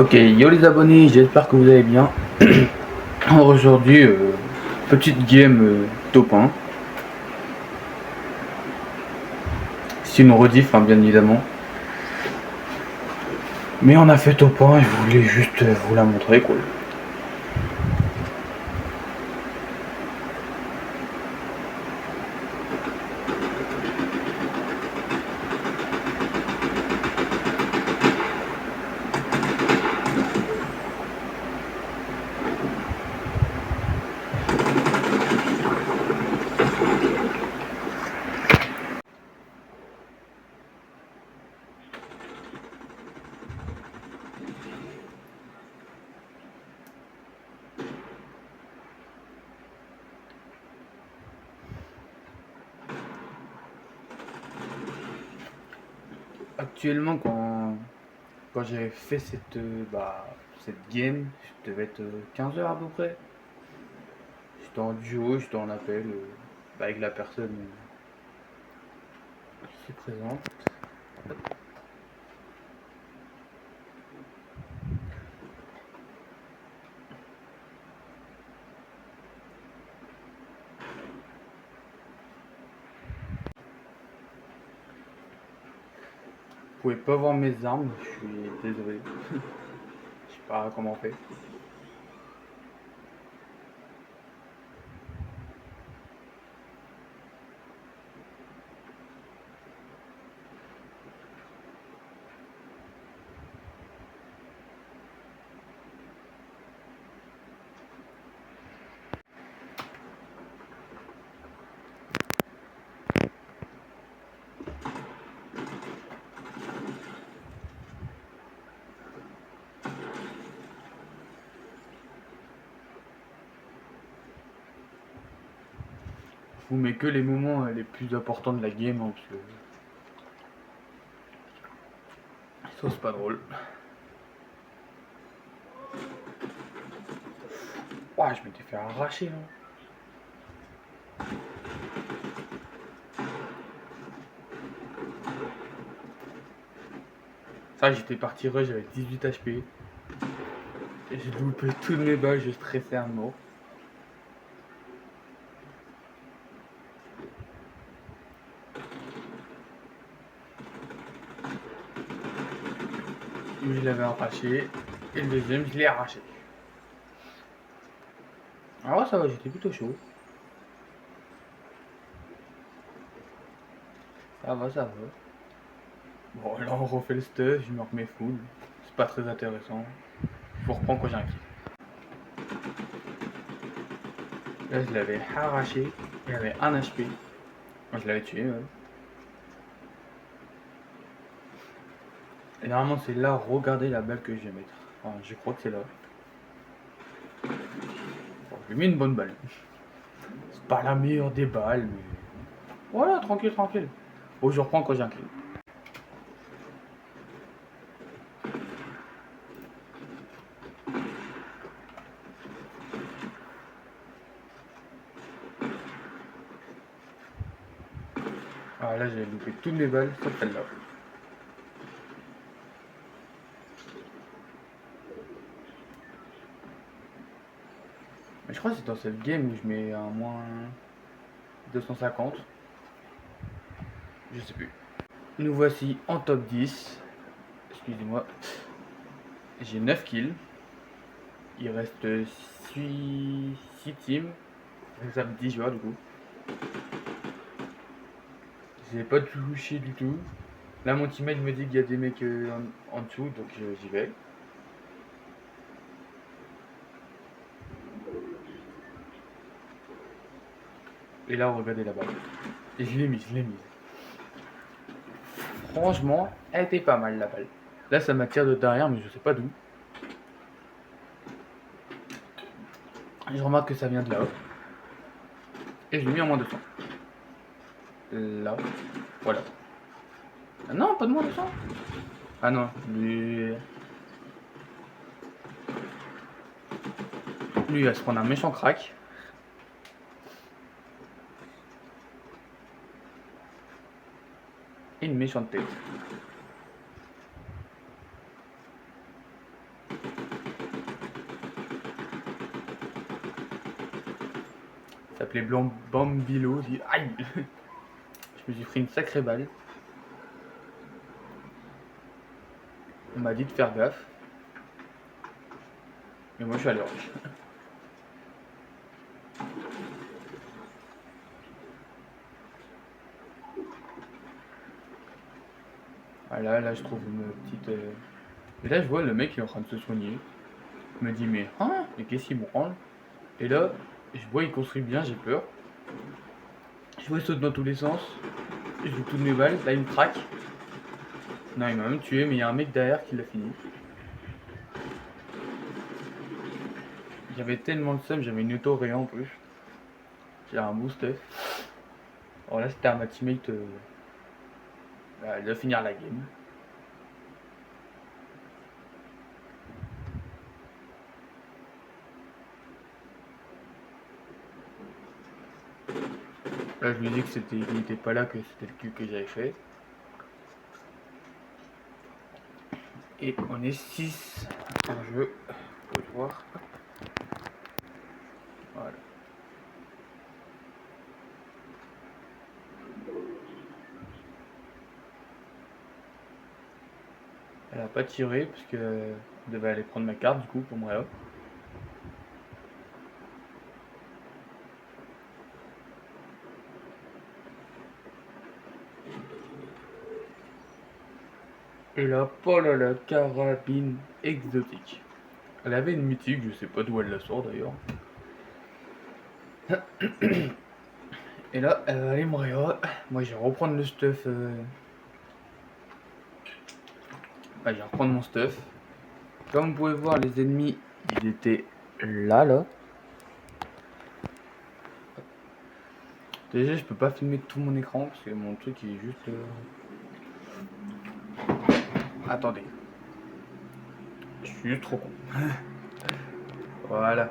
Ok, yo les abonnés, j'espère que vous allez bien. Aujourd'hui, petite game top 1. C'est une rediff, hein, bien évidemment. Mais on a fait top 1 et je voulais juste vous la montrer, quoi. Actuellement, quand j'ai fait cette game, je devais être 15 heures à peu près. J'étais en duo, j'étais en appel avec la personne qui s'est présente. Vous pouvez pas voir mes armes, je suis désolé. Je sais pas comment on fait. Je vous mets que les moments les plus importants de la game, hein, parce que ça c'est pas drôle. Ouah, je m'étais fait arracher là. Ça, j'étais parti rush, j'avais 18 HP. Et j'ai loupé toutes mes balles, je stressais à mort. Lui, je l'avais arraché. Et le deuxième, je l'ai arraché. Alors ça va, j'étais plutôt chaud. Ça va, ça va. Bon, là on refait le stuff, je me remets full. C'est pas très intéressant. Je reprends quand j'ai un kill. Là, je l'avais arraché. Il avait 1 HP. Moi, je l'avais tué, ouais. Et normalement, c'est là, regardez la balle que je vais mettre. Enfin, je crois que c'est là. Bon, je lui mets une bonne balle. C'est pas la meilleure des balles, mais. Voilà, tranquille, tranquille. Bon, je reprends quand j'ai un kill. Ah, là, j'ai loupé toutes mes balles, sauf celle-là. Mais je crois que c'est dans cette game où je mets un moins 250. Je sais plus. Nous voici en top 10. Excusez-moi. J'ai 9 kills. Il reste 6 teams. Ça me 10 joueurs du coup. J'ai pas touché du tout. Là, mon teammate me dit qu'il y a des mecs en dessous, donc j'y vais. Et là, regardez la balle. Et je l'ai mise, je l'ai mise. Franchement, elle était pas mal la balle. Là, ça m'attire de derrière, mais je sais pas d'où. Je remarque que ça vient de là-haut. Et je l'ai mis en moins 200. Là. Voilà. Ah non, pas de moins 200. Ah non, lui, il va se prendre un méchant crack. Et une méchante tête. s'appelait Bambilo. Aïe. Je me suis pris une sacrée balle. On m'a dit de faire gaffe. Mais moi je suis allé rouge. Voilà, là je trouve une petite... Et là je vois le mec il est en train de se soigner. Je me dis mais hein, mais qu'est-ce qu'il me branle? Et là, je vois il construit bien, j'ai peur. Je vois il saute dans tous les sens. Je joue toutes mes balles, là il me traque. Non, il m'a même tué, mais il y a un mec derrière qui l'a fini. J'avais tellement le seum, j'avais une auto-réa en plus. J'ai un boost. Alors là, c'était à ma teammate de finir la game. Là, je lui ai dit que il n'était pas là, que c'était le cul que j'avais fait. Et on est 6 en jeu. Faut le voir. Voilà. Elle a pas tiré parce que elle devait aller prendre ma carte du coup pour moi. Et là, oh là là, carabine exotique. Elle avait une mythique, je sais pas d'où elle la sort d'ailleurs. Et là, elle va aller me réa. Moi, je vais reprendre le stuff. Je vais reprendre mon stuff. Comme vous pouvez voir, les ennemis, ils étaient là. Déjà, je peux pas filmer tout mon écran parce que mon truc il est juste. Attendez. Je suis juste trop con. Voilà.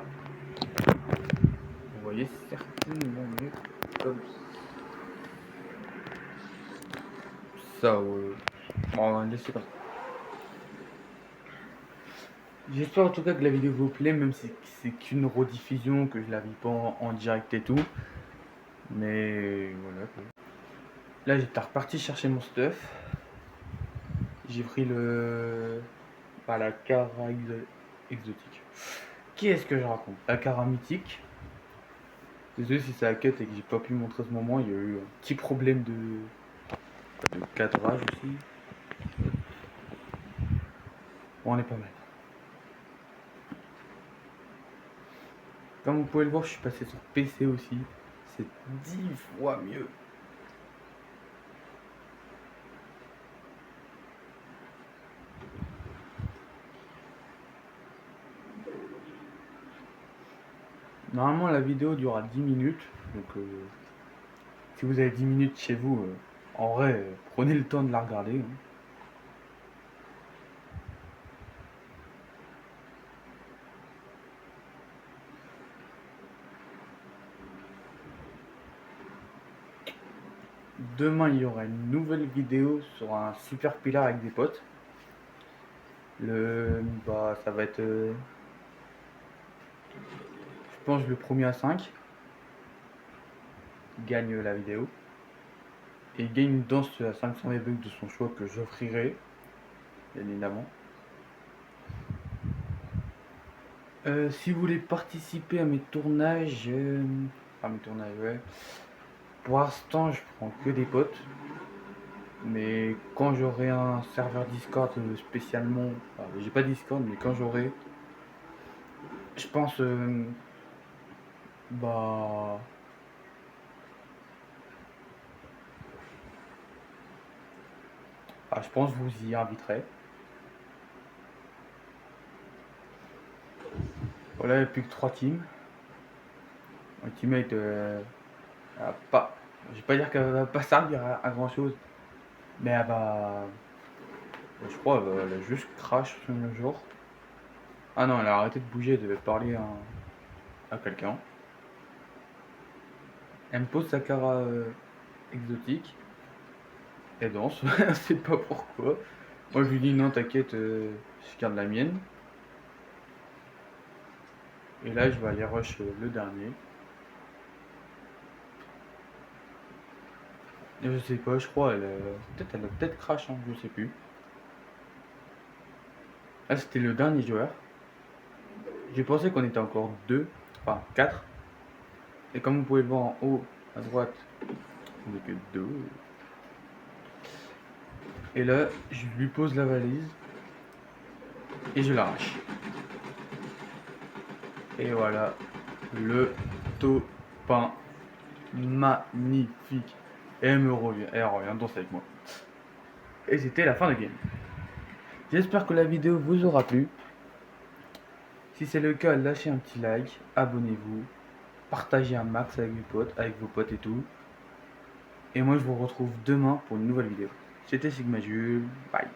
Vous voyez certainement mieux comme ça. Bon, laissez pas. J'espère en tout cas que la vidéo vous plaît, même si c'est qu'une rediffusion, que je la vis pas en direct et tout. Mais voilà. Là, j'étais reparti chercher mon stuff. J'ai pris la cara exotique. Qui est-ce que je raconte? La cara mythique. Désolé si ça a cut et que j'ai pas pu montrer ce moment. Il y a eu un petit problème de cadrage aussi. Bon, on est pas mal. Comme vous pouvez le voir, je suis passé sur PC aussi. C'est 10 fois mieux. Normalement, la vidéo durera 10 minutes. Donc, si vous avez 10 minutes chez vous, en vrai, prenez le temps de la regarder. Hein. Demain, il y aura une nouvelle vidéo sur un super pilar avec des potes. Ça va être, je pense, le premier à 5 gagne la vidéo. Et il gagne une danse à 500 bucks de son choix que j'offrirai, bien évidemment. Si vous voulez participer à mes tournages, ouais. Pour l'instant, je prends que des potes. Mais quand j'aurai un serveur Discord spécialement, j'ai pas Discord, mais quand j'aurai, je pense, je pense vous y inviterai. Voilà, il n'y a plus que 3 teams. Ma teammate, je vais pas dire qu'elle va pas servir à grand chose, mais je crois, elle a juste crash sur le jour. Ah non, elle a arrêté de bouger, elle devait parler à quelqu'un. Elle me pose sa cara exotique. Elle danse, je sais pas pourquoi. Moi je lui dis non t'inquiète, je garde la mienne. Et là je vais aller rush le dernier. Je sais pas, je crois, elle a peut-être crash, hein, je sais plus. Ah, c'était le dernier joueur. J'ai pensé qu'on était encore deux, enfin quatre. Et comme vous pouvez le voir en haut, à droite, on n'est que deux. Et là, je lui pose la valise et je l'arrache. Et voilà, le topin magnifique. Et elle revient danser avec moi. Et c'était la fin de game. J'espère que la vidéo vous aura plu. Si c'est le cas, lâchez un petit like, abonnez-vous, partagez un max avec vos potes et tout. Et moi je vous retrouve demain pour une nouvelle vidéo. C'était Sigma Jules, bye.